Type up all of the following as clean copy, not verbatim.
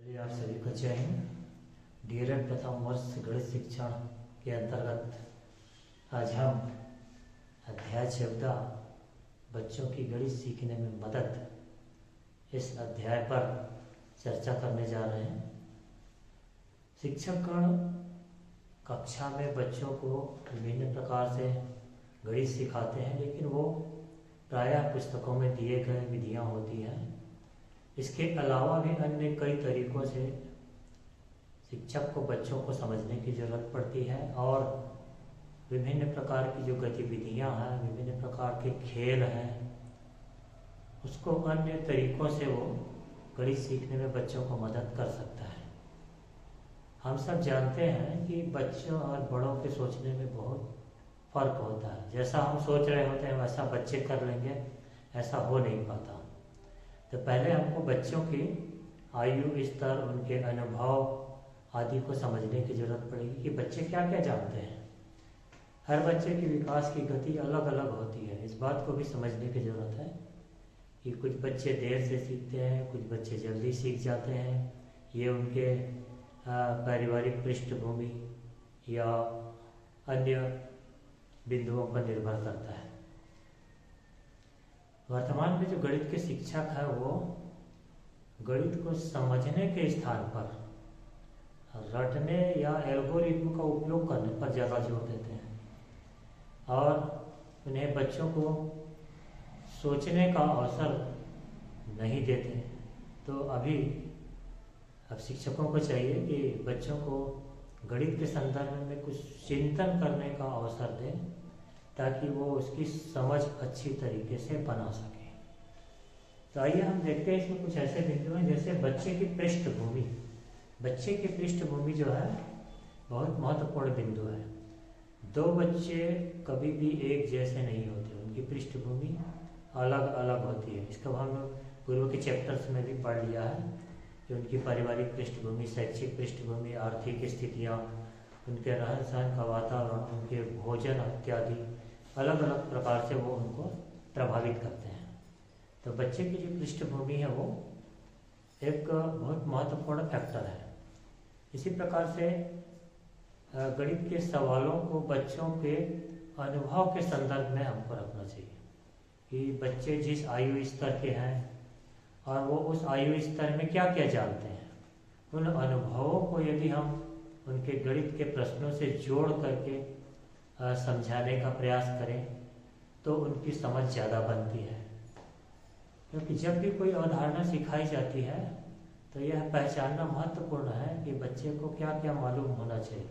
जी आप सभी को जय हिंद। डीएलएड प्रथम वर्ष गणित शिक्षण के अंतर्गत आज हम अध्याय 14 बच्चों की गणित सीखने में मदद इस अध्याय पर चर्चा करने जा रहे हैं। शिक्षकगण कक्षा में बच्चों को विभिन्न प्रकार से गणित सिखाते हैं, लेकिन वो प्रायः पुस्तकों में दिए गए विधियाँ होती हैं। इसके अलावा भी अन्य कई तरीकों से शिक्षक को बच्चों को समझने की ज़रूरत पड़ती है और विभिन्न प्रकार की जो गतिविधियां हैं, विभिन्न प्रकार के खेल हैं, उसको अन्य तरीकों से वो गणित सीखने में बच्चों को मदद कर सकता है। हम सब जानते हैं कि बच्चों और बड़ों के सोचने में बहुत फ़र्क होता है। जैसा हम सोच रहे होते हैं वैसा बच्चे कर लेंगे, ऐसा हो नहीं पाता। तो पहले हमको बच्चों की आयु स्तर, उनके अनुभव आदि को समझने की ज़रूरत पड़ेगी कि बच्चे क्या क्या जानते हैं। हर बच्चे की विकास की गति अलग अलग होती है। इस बात को भी समझने की ज़रूरत है कि कुछ बच्चे देर से सीखते हैं, कुछ बच्चे जल्दी सीख जाते हैं। ये उनके पारिवारिक पृष्ठभूमि या अन्य बिंदुओं पर निर्भर करता है। वर्तमान में जो गणित के शिक्षक हैं वो गणित को समझने के स्थान पर रटने या एल्गोरिथम का उपयोग करने पर ज़्यादा जोर देते हैं और उन्हें बच्चों को सोचने का अवसर नहीं देते। तो अब शिक्षकों को चाहिए कि बच्चों को गणित के संदर्भ में कुछ चिंतन करने का अवसर दें ताकि वो उसकी समझ अच्छी तरीके से बना सके। तो आइए हम देखते हैं इसमें कुछ ऐसे बिंदु हैं जैसे बच्चे की पृष्ठभूमि। बच्चे की पृष्ठभूमि जो है बहुत महत्वपूर्ण बिंदु है। दो बच्चे कभी भी एक जैसे नहीं होते, उनकी पृष्ठभूमि अलग अलग होती है। इसका हम पूर्व के चैप्टर्स में भी पढ़ लिया है कि उनकी पारिवारिक पृष्ठभूमि, शैक्षिक पृष्ठभूमि, आर्थिक स्थितियाँ, उनके रहन सहन का वातावरण, उनके भोजन इत्यादि अलग अलग प्रकार से वो उनको प्रभावित करते हैं। तो बच्चे की जो पृष्ठभूमि है वो एक बहुत महत्वपूर्ण फैक्टर है। इसी प्रकार से गणित के सवालों को बच्चों के अनुभव के संदर्भ में हमको रखना चाहिए कि बच्चे जिस आयु स्तर के हैं और वो उस आयु स्तर में क्या क्या जानते हैं, उन अनुभवों को यदि हम उनके गणित के प्रश्नों से जोड़ करके समझाने का प्रयास करें तो उनकी समझ ज़्यादा बनती है। क्योंकि जब भी कोई अवधारणा सिखाई जाती है तो यह पहचानना महत्वपूर्ण है कि बच्चे को क्या क्या मालूम होना चाहिए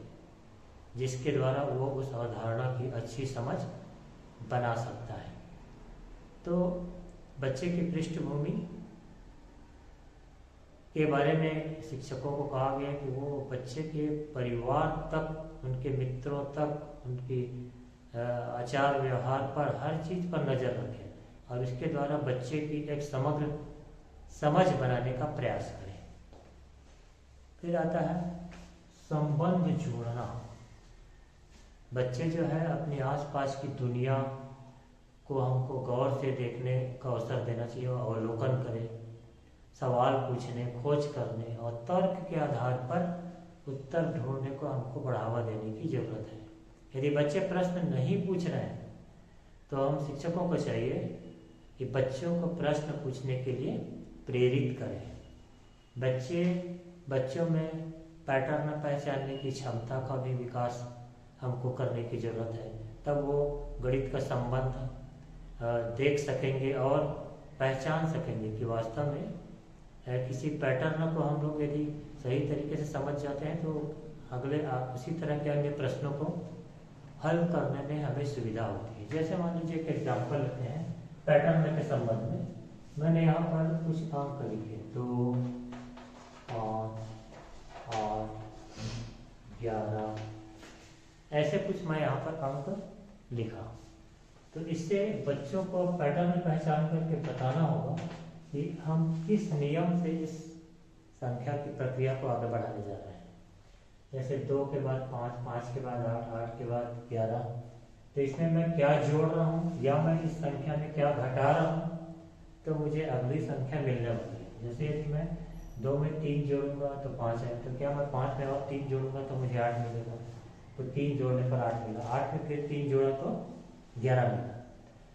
जिसके द्वारा वो उस अवधारणा की अच्छी समझ बना सकता है। तो बच्चे की पृष्ठभूमि के बारे में शिक्षकों को कहा गया कि वो बच्चे के परिवार तक, उनके मित्रों तक, उनकी आचार व्यवहार पर, हर चीज़ पर नज़र रखें और इसके द्वारा बच्चे की एक समग्र समझ बनाने का प्रयास करें। फिर आता है संबंध जोड़ना। बच्चे जो है अपने आसपास की दुनिया को हमको गौर से देखने का अवसर देना चाहिए, अवलोकन करें, सवाल पूछने, खोज करने और तर्क के आधार पर उत्तर ढूंढने को हमको बढ़ावा देने की जरूरत है। यदि बच्चे प्रश्न नहीं पूछ रहे हैं तो हम शिक्षकों को चाहिए कि बच्चों को प्रश्न पूछने के लिए प्रेरित करें। बच्चों में पैटर्न पहचानने की क्षमता का भी विकास हमको करने की ज़रूरत है। तब वो गणित का संबंध देख सकेंगे और पहचान सकेंगे कि वास्तव में किसी पैटर्न को हम लोग यदि सही तरीके से समझ जाते हैं तो उसी तरह के अन्य प्रश्नों को हल करने में हमें सुविधा होती है। जैसे मान लीजिए एक एग्जाम्पल लेते हैं पैटर्न के संबंध में। मैंने यहाँ पर कुछ अंक लिखे 2, 5, 8, 11, ऐसे कुछ मैं यहाँ पर अंक लिखा। तो इससे बच्चों को पैटर्न पहचान करके बताना होगा कि हम किस नियम से इस संख्या की प्रक्रिया को आगे बढ़ाने जा रहे हैं। जैसे 2 के बाद 5, 5 के बाद 8, 8 के बाद 11, तो इसमें मैं क्या जोड़ रहा हूँ या मैं इस संख्या में क्या घटा रहा हूँ तो मुझे अगली संख्या मिलने वाली है। जैसे यदि मैं 2 में 3 जोड़ूंगा तो 5 है, तो क्या मैं 5 में और 3 जोड़ूंगा तो मुझे 8 मिलेगा। तो 3 जोड़ने पर 8 मिला, 8 में फिर 3 जोड़ा तो 11 मिला।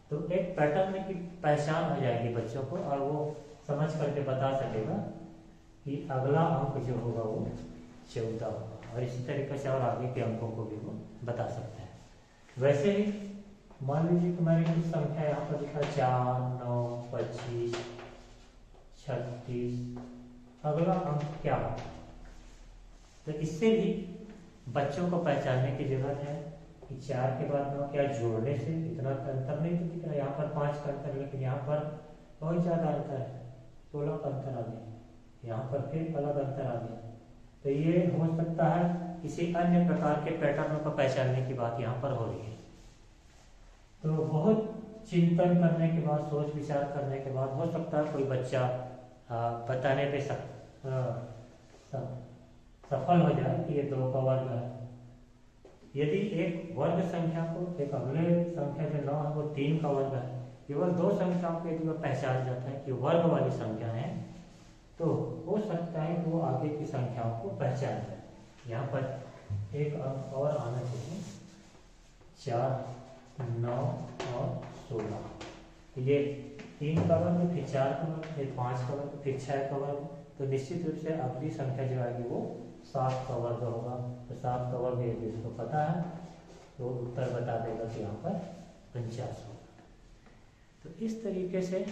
तो एक पैटर्न की पहचान हो जाएगी बच्चों को, और वो समझ करके बता सकेगा कि अगला अंक जो होगा वो 14 होगा, और इसी तरीके से और आगे के अंकों को भी वो बता सकता है। वैसे ही मान लीजिए कि मैंने कुछ संख्या यहाँ पर लिखा 4, 9, 25, 36, अगला अंक क्या होगा? तो इससे भी बच्चों को पहचानने की जरूरत है कि 4 के बाद 9 क्या जोड़ने से इतना अंतर नहीं तो दिख रहा, यहाँ पर 5 का अंतर, लेकिन यहाँ पर बहुत ज़्यादा अंतर है, 16 का अंतर आ गया, यहाँ पर फिर अलग अंतर आ गया। तो ये हो सकता है किसी अन्य प्रकार के पैटर्नों को पहचानने की बात यहाँ पर हो रही है। तो बहुत चिंतन करने के बाद, सोच विचार करने के बाद हो सकता है कोई बच्चा बताने पे सफल हो जाए कि ये 2 का वर्ग है। यदि एक वर्ग संख्या को, एक अगले संख्या जो 9 है वो 3 का वर्ग है, केवल 2 संख्याओं को यदि वो पहचान जाता है कि वर्ग वाली संख्या है, तो हो सकता है कि वो आगे की संख्याओं को पहचान जाए। यहाँ पर एक अंक और आना चाहिए, 4, 9 और 16। ये 3 का वर्ग, फिर 4 का वर्ग, फिर 5 का वर्ग, फिर 6 का वर्ग, तो निश्चित रूप से अगली संख्या जो आएगी वो 7 का वर्ग होगा। तो 7 का वर्ग यदि उसको पता है तो उत्तर बता देगा कि यहाँ पर 49 होगा। तो इस तरीके से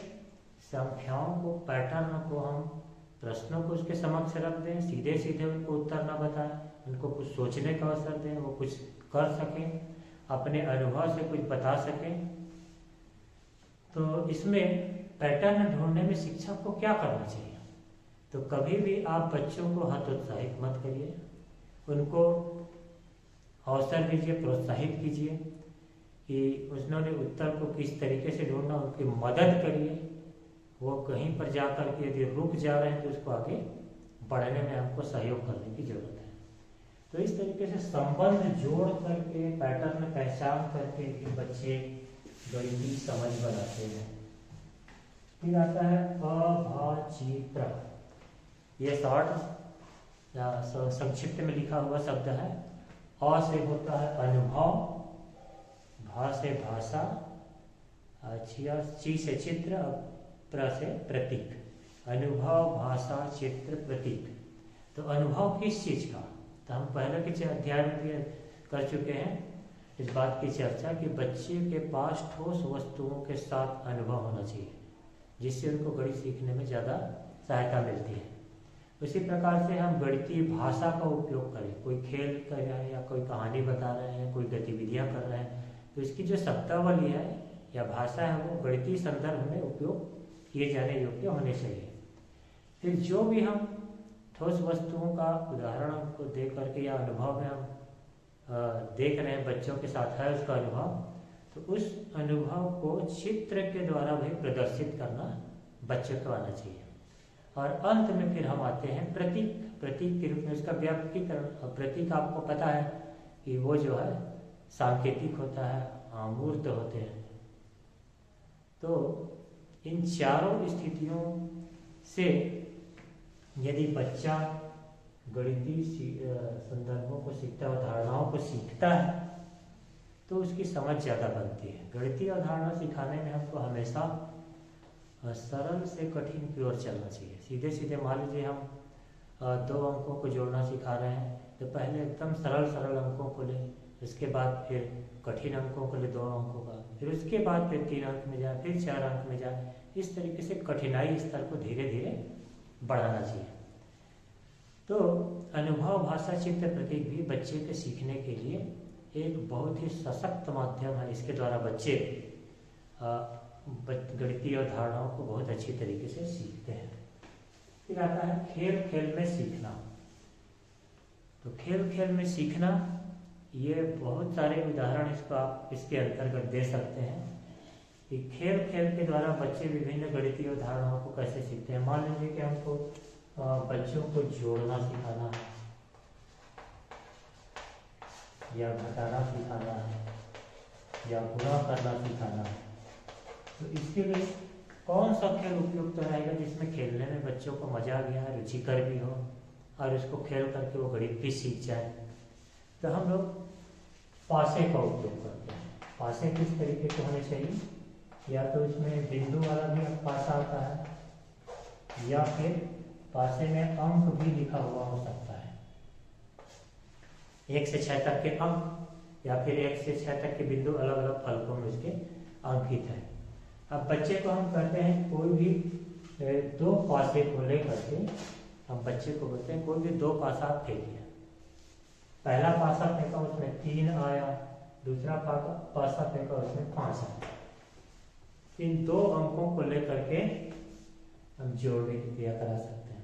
संख्याओं को, पैटर्न को, हम प्रश्नों को उसके समक्ष रख दें, सीधे सीधे उनको उत्तर न बताएं, उनको कुछ सोचने का अवसर दें, वो कुछ कर सकें, अपने अनुभव से कुछ बता सकें। तो इसमें पैटर्न ढूंढने में शिक्षक को क्या करना चाहिए? तो कभी भी आप बच्चों को हतोत्साहित मत करिए, उनको अवसर दीजिए, प्रोत्साहित कीजिए कि उन्होंने उत्तर को किस तरीके से ढूंढना, उनकी मदद करिए। वो कहीं पर जाकर के यदि रुक जा रहे हैं तो उसको आगे बढ़ने में हमको सहयोग करने की जरूरत है। तो इस तरीके से संबंध जोड़ करके, पैटर्न पहचान करके कि बच्चे गणितीय समझ बनाते हैं। फिर आता है अभाचित्र। ये शॉर्ट या संक्षिप्त में लिखा हुआ शब्द है। अ से होता है अनुभव, भा से भाषा, ची से चित्र, प्र से प्रतीक। अनुभव, भाषा, चित्र, प्रतीक। तो अनुभव किस चीज का? तो हम पहले के अध्याय में भी कर चुके हैं इस बात की चर्चा कि बच्चे के पास ठोस वस्तुओं के साथ अनुभव होना चाहिए, जिससे उनको गणित सीखने में ज़्यादा सहायता मिलती है। उसी प्रकार से हम गणितीय भाषा का उपयोग करें, कोई खेल कर रहे हैं या कोई कहानी बता रहे हैं, कोई गतिविधियां कर रहे हैं, तो इसकी जो शब्दावली है या भाषा है वो गणितीय संदर्भ में उपयोग किए जाने योग्य होने चाहिए। फिर जो भी हम ठोस वस्तुओं का उदाहरण को देख करके या अनुभव में हम देख रहे हैं, बच्चों के साथ है उसका अनुभव, तो उस अनुभव को चित्र के द्वारा भी प्रदर्शित करना बच्चे को आना चाहिए। और अंत में फिर हम आते हैं प्रतीक। प्रतीक के रूप में उसका व्यापकीकरण। प्रतीक आपको पता है कि वो जो है सांकेतिक होता है, अमूर्त होते हैं। तो इन चारों स्थितियों से यदि बच्चा गणितीय संदर्भों को सीखता है, अवधारणाओं को सीखता है, तो उसकी समझ ज़्यादा बनती है। गणितीय अवधारणा सिखाने में हमको हमेशा सरल से कठिन की ओर चलना चाहिए। सीधे सीधे मान लीजिए हम 2 अंकों को जोड़ना सिखा रहे हैं, तो पहले एकदम सरल अंकों को लें, उसके बाद फिर कठिन अंकों को ले 2 अंकों का, फिर उसके बाद फिर 3 अंक में जाए, फिर 4 अंक में जाए। इस तरीके से कठिनाई स्तर को धीरे धीरे बढ़ाना चाहिए। तो अनुभव, भाषा, चित्र, प्रतीक भी बच्चे के सीखने के लिए एक बहुत ही सशक्त माध्यम है। इसके द्वारा बच्चे गणितीय अवधारणाओं को बहुत अच्छी तरीके से सीखते हैं। फिर आता है खेल खेल में सीखना। तो खेल खेल में सीखना, ये बहुत सारे उदाहरण इसको आप इसके अंतर्गत दे सकते हैं कि खेल खेल के द्वारा बच्चे विभिन्न गणितीय अवधारणाओं को कैसे सीखते हैं। मान लीजिए कि हमको बच्चों को जोड़ना सिखाना है या घटाना सिखाना है या गुणा करना सिखाना है, तो इसके लिए कौन सा खेल उपयुक्त तो रहेगा जिसमें खेलने में बच्चों को मजा भी आए, रुचिकर भी हो और उसको खेल करके वो गणित भी सीख जाए। तो हम लोग पासे का उपयोग करते हैं। पासे किस तरीके के होने चाहिए, या तो इसमें बिंदु वाला भी पासा आता है या फिर पासे में अंक भी लिखा हुआ हो सकता है, 1 से 6 तक के अंक या फिर 1 से 6 तक के बिंदु अलग अलग फलकों में उसके अंकित है। अब बच्चे को हम कहते हैं कोई भी 2 पासे को लेकर के हम बच्चे को बोलते हैं कोई भी 2 पासा आप फेंकिए। पहला पासा फेंका उसमें 3 आया, दूसरा पासा फेंका उसमें 5 आया। इन 2 अंकों को लेकर के हम जोड़ने की क्रिया करा सकते हैं।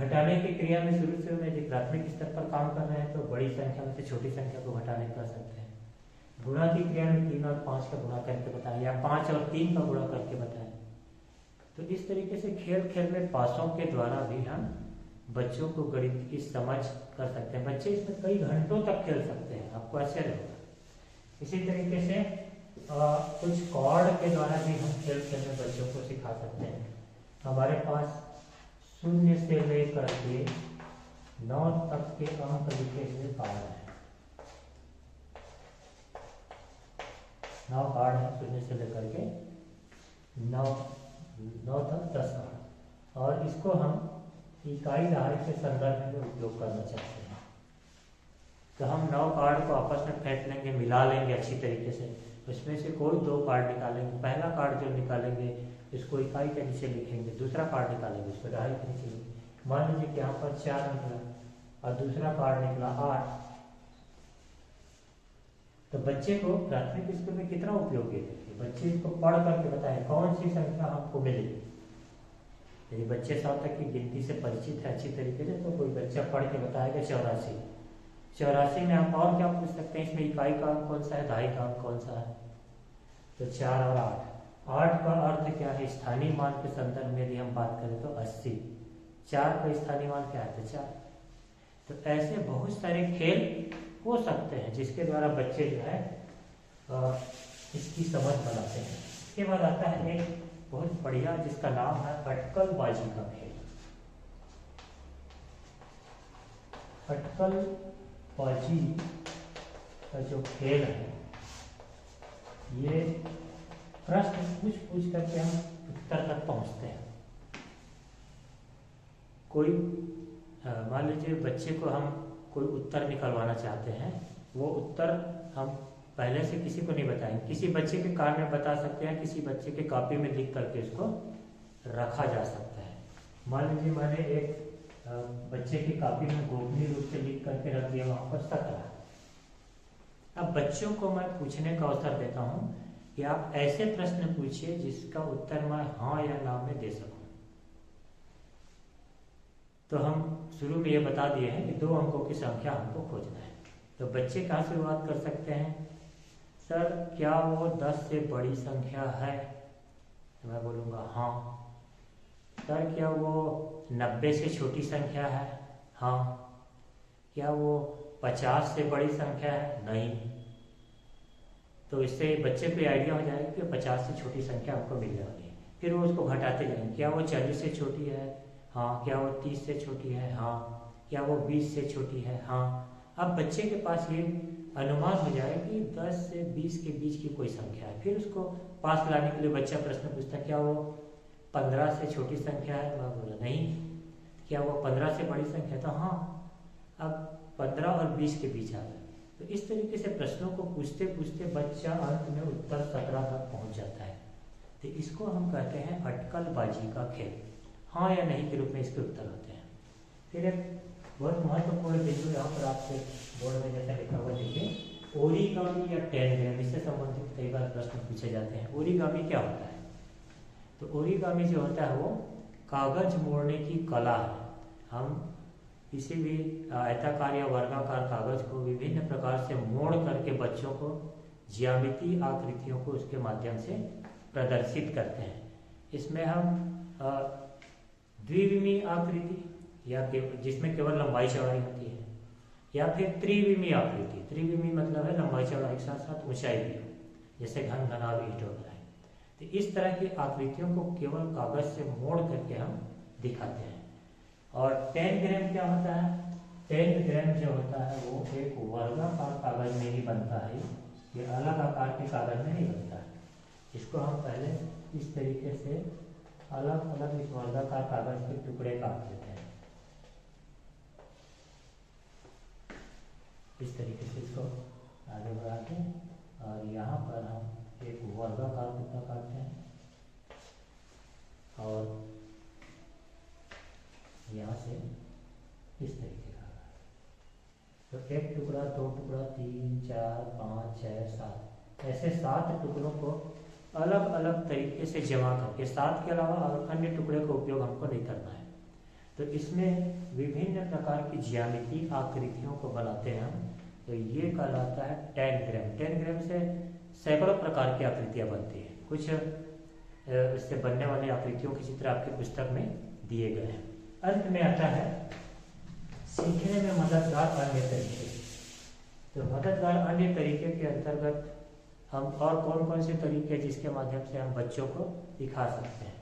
घटाने की क्रिया में शुरू में जो प्राथमिक स्तर पर काम कर रहे हैं तो बड़ी संख्या में से छोटी संख्या को घटाने कर सकते हैं। गुणा की क्रिया में 3 और 5 का गुणा करके बताएं या 5 और 3 का गुणा करके बताएं। तो इस तरीके से खेल खेल में पासों के द्वारा भी हम बच्चों को गणित की समझ कर सकते हैं। बच्चे इसमें कई घंटों तक खेल सकते हैं, आपको आश्चर्य होगा। इसी तरीके से कुछ कॉर्ड के द्वारा भी हम खेल खेल में बच्चों को सिखा सकते हैं। हमारे पास 0 से लेकर के 9 तक के अंक लिखे हुए कार्ड हैं। 9 कार्ड है, 0 से लेकर के 9 तक 10 कार्ड, और इसको हम इकाई दहाई के संदर्भ में उपयोग करना चाहते हैं। तो हम 9 कार्ड को आपस में फेंट लेंगे, मिला लेंगे अच्छी तरीके से। उसमें से कोई 2 कार्ड निकालेंगे। पहला कार्ड जो निकालेंगे इसको इकाई के नीचे लिखेंगे, दूसरा कार्ड निकालेंगे उसको दहाई के नीचे लिखेंगे। मान लीजिए कि यहाँ पर 4 निकला और दूसरा कार्ड निकला 8। तो बच्चे को प्राथमिक स्कूल में कितना उपयोगी है, बच्चे इसको पढ़ करके बताएं कौन सी संख्या हमको मिलेगी। यदि बच्चे 7 तक की गिनती से परिचित है अच्छी तरीके से, तो कोई बच्चा पढ़ के बताएगा 84। 84 में हम और क्या पूछ सकते हैं, इसमें इकाई का अंक कौन सा है, दहाई का अंक कौन सा है। तो 4 और 8। 8 का अर्थ क्या है, स्थानीय मान के संदर्भ में यदि हम बात करें तो 80। 4 का स्थानीय मान क्या है, तो 4। तो ऐसे बहुत सारे खेल हो सकते हैं जिसके द्वारा बच्चे जो है इसकी समझ बनाते हैं। इसके बाद आता है एक बहुत बढ़िया जिसका नाम है अटकलबाजी का खेल। अटकलबाजी का जो खेल है ये प्रश्न पूछ पूछ करके हम उत्तर तक पहुंचते हैं। कोई मान लीजिए बच्चे को हम कोई उत्तर निकलवाना चाहते हैं, वो उत्तर हम पहले से किसी को नहीं बताएंगे। किसी बच्चे के कान में बता सकते हैं, किसी बच्चे के कॉपी में लिख करके इसको रखा जा सकता है। मान लीजिए मैंने एक बच्चे की कॉपी में गोपनीय रूप से लिख करके रख दिया वहां पर 17। अब बच्चों को मैं पूछने का अवसर देता हूं कि आप ऐसे प्रश्न पूछिए जिसका उत्तर मैं हाँ या ना में दे सकूं। तो हम शुरू में ये बता दिए हैं कि 2 अंकों की संख्या हमको खोजना है। तो बच्चे कहाँ शुरुआत कर सकते हैं, सर क्या वो 10 से बड़ी संख्या है, तो मैं बोलूँगा हाँ। सर क्या वो 90 से छोटी संख्या है, हाँ। क्या वो 50 से बड़ी संख्या है, नहीं। तो इससे बच्चे को आइडिया हो जाएगा कि 50 से छोटी संख्या हमको मिलने वाली है। फिर वो उसको घटाते जाएंगे, क्या वो 40 से छोटी है, हाँ। क्या वो 30 से छोटी है, हाँ। क्या वो 20 से छोटी है, हाँ। अब बच्चे के पास ये अनुमान हो जाए कि 10 से 20 के बीच की कोई संख्या है। फिर उसको पास लाने के लिए बच्चा प्रश्न पूछता है, क्या वो 15 से छोटी संख्या है, मैं बोला नहीं। क्या वो 15 से बड़ी संख्या, तो हाँ। अब 15 और 20 के बीच आ गए। तो इस तरीके से प्रश्नों को पूछते पूछते बच्चा अंत में उत्तर 17 तक पहुंच जाता है। तो इसको हम कहते हैं अटकलबाजी का खेल। हाँ या नहीं के रूप में इसके उत्तर होते हैं। फिर एक बहुत महत्वपूर्ण बिंदु यहाँ पर आपके बोर्ड में जैसा लिखा हुआ देखिए, ओरिगामी या टेनग्राम, इससे संबंधित कई बार प्रश्न पूछे जाते हैं। ओरिगामी क्या होता है, तो ओरिगामी जो होता है वो कागज मोड़ने की कला है। हम किसी भी आयताकार या वर्गाकार कागज को विभिन्न प्रकार से मोड़ करके बच्चों को ज्यामितीय आकृतियों को उसके माध्यम से प्रदर्शित करते हैं। इसमें हम द्विविमीय आकृति या जिसमें केवल लंबाई चौड़ाई होती है, या फिर त्रिविमीय आकृति। त्रिविमीय मतलब है लंबाई चौड़ाई के साथ साथ ऊंचाई भी हो, जैसे घन घनाभ ईंट वगैरह है। तो इस तरह की आकृतियों को केवल कागज से मोड़ करके हम दिखाते हैं। और टेनग्राम क्या होता है? टेनग्राम जो होता है वो एक वर्गाकार कागज में ही बनता है, ये अलग आकार के कागज में नहीं बनता है। इसको हम पहले इस तरीके से अलग अलग इस वर्गाकार कागज के टुकड़े काट देते हैं, इस तरीके से इसको आगे बढ़ाते हैं और यहाँ पर हम एक वर्गाकार टुकड़ा काटते हैं और यहाँ से इस तरीके का। तो एक टुकड़ा, दो टुकड़ा, 3, 4, 5, 6, 7, ऐसे 7 टुकड़ों को अलग अलग तरीके से जमा करके, 7 के अलावा और अन्य टुकड़े का उपयोग हमको नहीं करना है। तो इसमें विभिन्न प्रकार की ज्यामिति आकृतियों को बनाते हैं हम, तो ये कहलाता है टेनग्राम। टेनग्राम से सैकड़ों प्रकार की आकृतियाँ बनती हैं। कुछ इससे बनने वाली आकृतियों के चित्र आपकी पुस्तक में दिए गए हैं। अंत में आता है सीखने में मददगार अन्य तरीके। तो मददगार अन्य तरीके के अंतर्गत हम और कौन कौन से तरीके जिसके माध्यम से हम बच्चों को सिखा सकते हैं,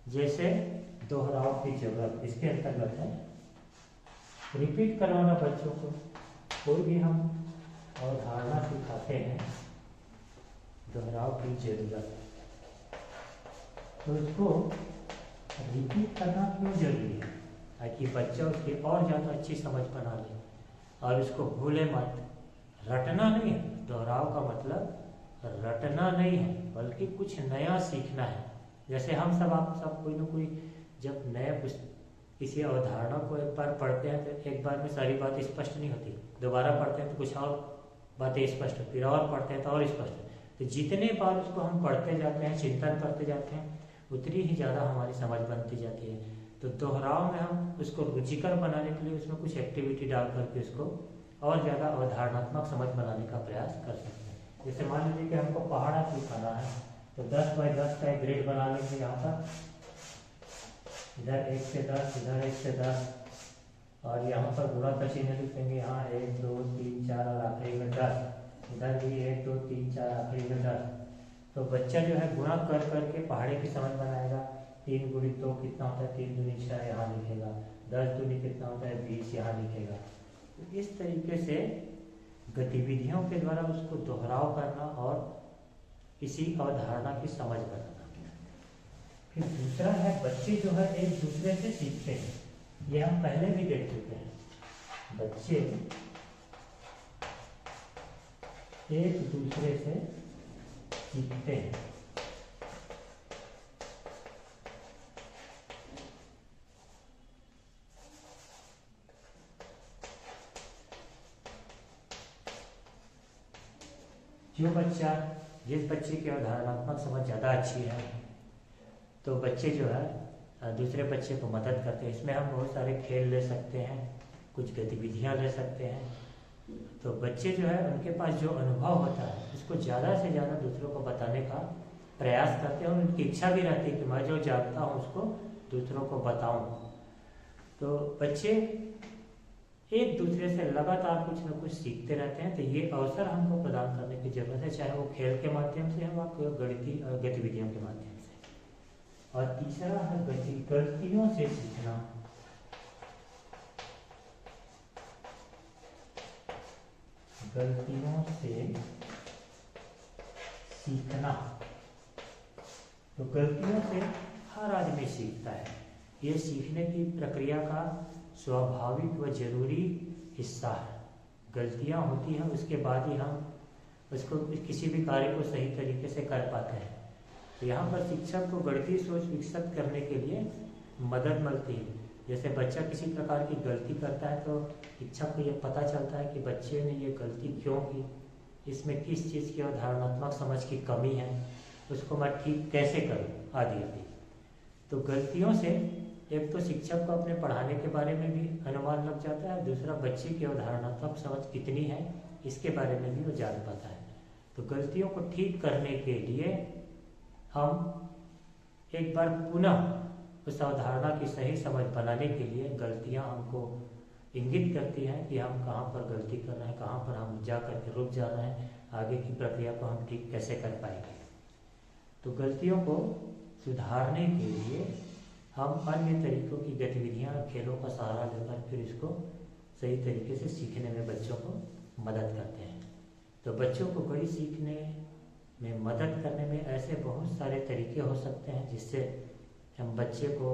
जैसे दोहराव की जरूरत, इसके अंतर्गत है रिपीट करवाना बच्चों को। कोई भी हम अवधारणा सिखाते हैं, दोहराव की जरूरत, तो इसको रिपीट करना क्यों जरूरी है? ताकि बच्चा उसकी और ज़्यादा अच्छी समझ बना ले और उसको भूले मत। रटना नहीं है, दोहराव का मतलब रटना नहीं है, बल्कि कुछ नया सीखना है। जैसे हम सब, आप सब कोई ना कोई जब नया किसी अवधारणा को एक बार पढ़ते हैं तो एक बार में सारी बात स्पष्ट नहीं होती, दोबारा पढ़ते हैं तो कुछ और बातें स्पष्ट, फिर और पढ़ते हैं तो और स्पष्ट। तो जितने बार उसको हम पढ़ते जाते हैं, चिंतन करते जाते हैं, उतनी ही ज़्यादा हमारी समझ बनती जाती है। तो दोहराव में हम उसको रुचिकर बनाने के लिए उसमें कुछ एक्टिविटी डाल करके उसको और ज़्यादा अवधारणात्मक समझ बनाने का प्रयास कर सकते हैं। जैसे मान लीजिए कि हमको पहाड़ा सिखाना है, तो 10 बाई 10 का एक ग्रेड बना लेंगे। यहाँ पर इधर 1 से 10, इधर 1 से 10, और यहाँ पर गुणा का चिन्ह लिख देंगे। यहाँ 1, 2, 3, 4 और आखिरी में 10। इधर भी 1, 2, 3, 4 आखिरी में 10। तो बच्चा जो है गुणा कर करके पहाड़े की समझ बनाएगा। 3 गुणित 2 कितना होता है? 3 दूनी 6 यहाँ लिखेगा। 10 दूनी कितना होता है? 20 यहाँ लिखेगा। तो इस तरीके से गतिविधियों के द्वारा उसको दोहराव करना और किसी अवधारणा की समझ बनाना। फिर दूसरा है बच्चे जो है एक दूसरे से सीखते हैं। ये हम पहले भी देख चुके हैं। बच्चे एक दूसरे से सीखते हैं। जो बच्चा, जिस बच्चे की अवधारणात्मक समझ ज़्यादा अच्छी है, तो बच्चे जो है दूसरे बच्चे को मदद करते हैं। इसमें हम बहुत सारे खेल ले सकते हैं, कुछ गतिविधियां ले सकते हैं। तो बच्चे जो है उनके पास जो अनुभव होता है उसको ज़्यादा से ज़्यादा दूसरों को बताने का प्रयास करते हैं और उनकी इच्छा भी रहती है कि मैं जो जानता हूँ उसको दूसरों को बताऊँ। तो बच्चे एक दूसरे से लगातार कुछ न कुछ सीखते रहते हैं। तो ये अवसर हमको प्रदान करने की जरूरत है, चाहे वो खेल के माध्यम से हो या गणितीय गतिविधियों के माध्यम से। और तीसरा है गलतियों से सीखना। गलतियों से सीखना, तो गलतियों से हर आदमी सीखता है। ये सीखने की प्रक्रिया का स्वाभाविक व जरूरी हिस्सा है। गलतियां होती हैं, उसके बाद ही हम उसको किसी भी कार्य को सही तरीके से कर पाते हैं। तो यहाँ पर शिक्षक को गणितीय सोच विकसित करने के लिए मदद मिलती है। जैसे बच्चा किसी प्रकार की गलती करता है तो शिक्षक को ये पता चलता है कि बच्चे ने ये गलती क्यों की, इसमें किस चीज़ की अवधारणात्मक समझ की कमी है, उसको मैं ठीक कैसे करूँ, आदि आदि। तो गलतियों से एक तो शिक्षक को अपने पढ़ाने के बारे में भी अनुमान लग जाता है, दूसरा बच्चे की अवधारणात्मक समझ कितनी है इसके बारे में भी वो जान पाता है। तो गलतियों को ठीक करने के लिए हम एक बार पुनः उस अवधारणा की सही समझ बनाने के लिए गलतियां हमको इंगित करती हैं कि हम कहाँ पर गलती कर रहे हैं, कहाँ पर हम जा करके रुक जा रहे हैं, आगे की प्रक्रिया को हम ठीक कैसे कर पाएंगे। तो गलतियों को सुधारने के लिए हम अन्य तरीकों की गतिविधियां, खेलों का सहारा लेकर फिर इसको सही तरीके से सीखने में बच्चों को मदद करते हैं। तो बच्चों को गणित सीखने में मदद करने में ऐसे बहुत सारे तरीके हो सकते हैं जिससे हम बच्चे को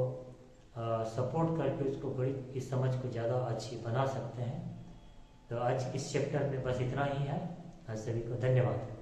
सपोर्ट करके उसको गणित की समझ को ज़्यादा अच्छी बना सकते हैं। तो आज इस चैप्टर में बस इतना ही है। सभी को धन्यवाद।